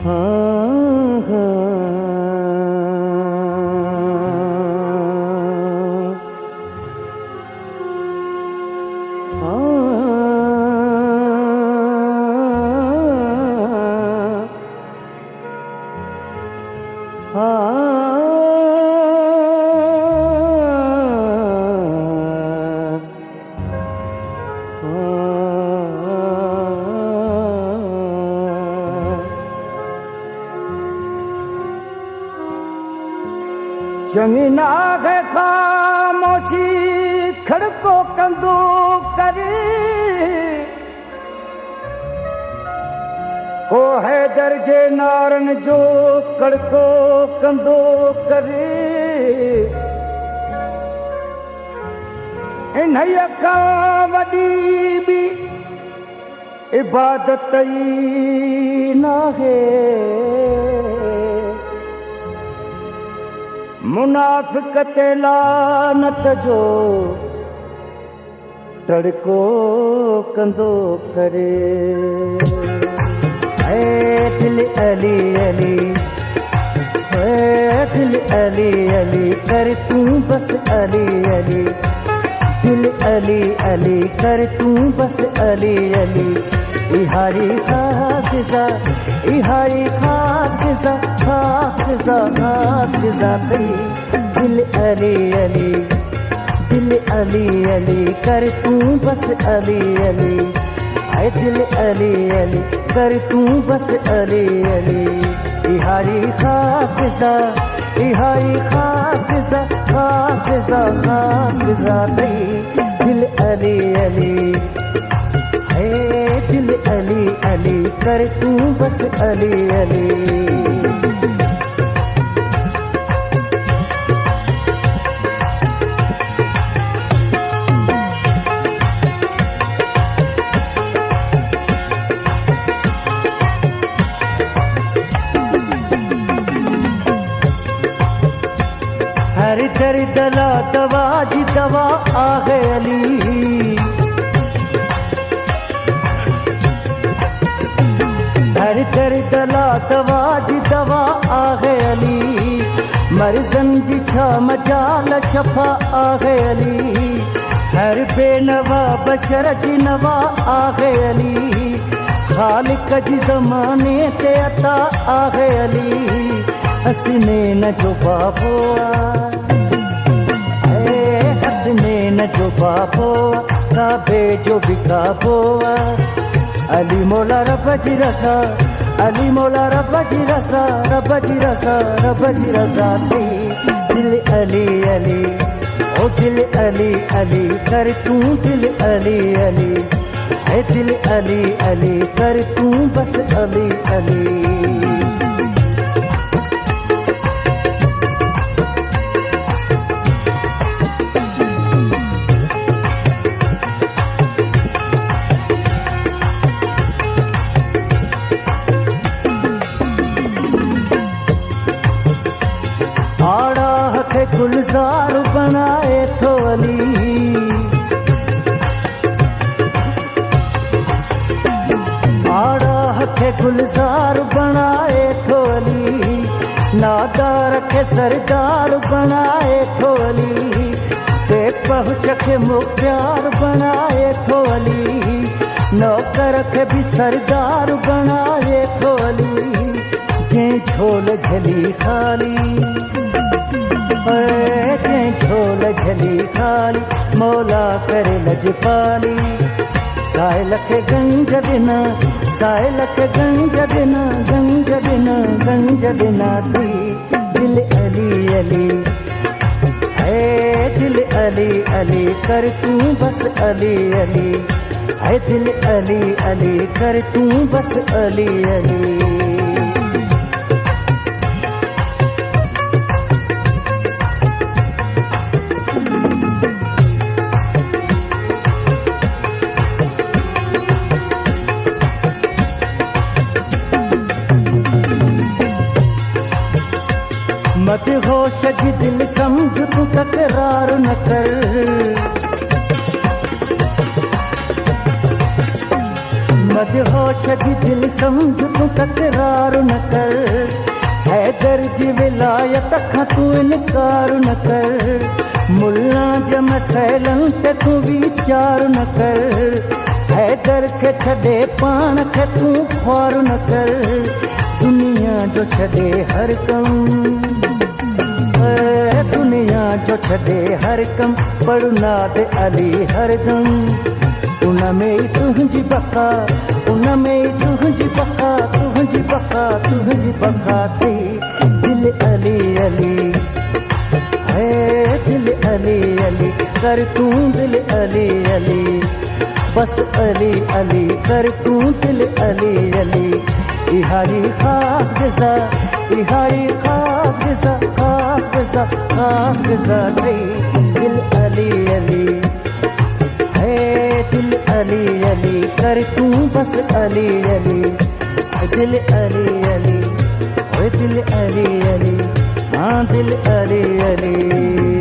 हाँ हाँ चङी नाग खामोशी खड़को कंदो करे ओ हैदर जे नारन जो कड़को कंदो करे इन अखा वॾी बि इबादत ई नाहे मुनाफ़िक़ ते लानत जो तड़को कंदो करे ऐ दिल अली अली ऐ दिल अली अली कर तू बस अली अली दिल अली अली कर तू बस अली अली इहारी खास गिज़ा इहारी खास गिज़ा खास गिज़ा खास गिज़ा तेरी दिल अली अली दिल अली अली कर तू बस अली अली ऐ दिल अली अली कर तू बस अली अली इहारी खास गिज़ा इहारी खास गिज़ा खास गिज़ा खास गिज़ा तेरी दिल अली अली दिल अली अली कर तू बस अली अली हर दर्द ला दवा जी दवा आ गए अली हर दर्द ला दवा जी दवा आ गए अली मर्ज़न जी छा मजाल शफ़ा आ गए अली हर बेनवा बशर जी नवा आ गए अली ख़ालिक़ जी ज़माने ते अता आ गए अली हसने न जो बाबो हसने न जो बाबो काबे जो भी काबो अली मौला रब जी रसा अली मौला रब जी रसा रब जी रसा रब जी रसा दिल अली अली ओ दिल अली अली कर तू दिल अली अली है दिल अली अली कर तू बस अली अली गुलजार बनाए थो अली आड़ा हथे गुलजार बनाए थो अली नादार के सरदार बनाए थो अली ते पहुँच के मुख्तार बनाए थो अली नौकर के भी सरदार बनाए थो अली के झोल झली खाली झोल झली खाली मौला करे लजपाली साहिल के गंज बिना साहिल के गंज बिना गंज बिना गंज बिना दिल अली अली है दिल अली अली कर तू बस अली अली है दिल अली अली कर तू बस अली अली मत होश जी दिल समझ तू तकरार न कर मदहोश जी दिल समझ तू तकरार न कर, हैदर जी विलायत खां तू इनकार न कर, मुल्ला जे मसइलन ते तू वीचार न कर, हैदर खे छॾे पाण खे तू ख्वार न कर, दुनिया जो छॾे हर कम, दुनिया जो छॾे हर कम, पढ़ नाद अली हरदम, उन में ई तुंहिंजी बका, उन में ई तुंहिंजी बका, तुंहिंजी बका, तुंहिंजी बका थी, दिल अली अली है, दिल अली अली कर तूं, दिल अली अली, बस अली अली कर तूं, दिल अली अली, इहाई खास ग़िज़ा, इहाई खास ग़िज़ा, खास ग़िज़ा, खास ग़िज़ा थी, दिल अली अली है, दिल अली अली कर तूं, बस अली अली, दिल अली अली, दिल अली अली, हाँ दिल अली अली।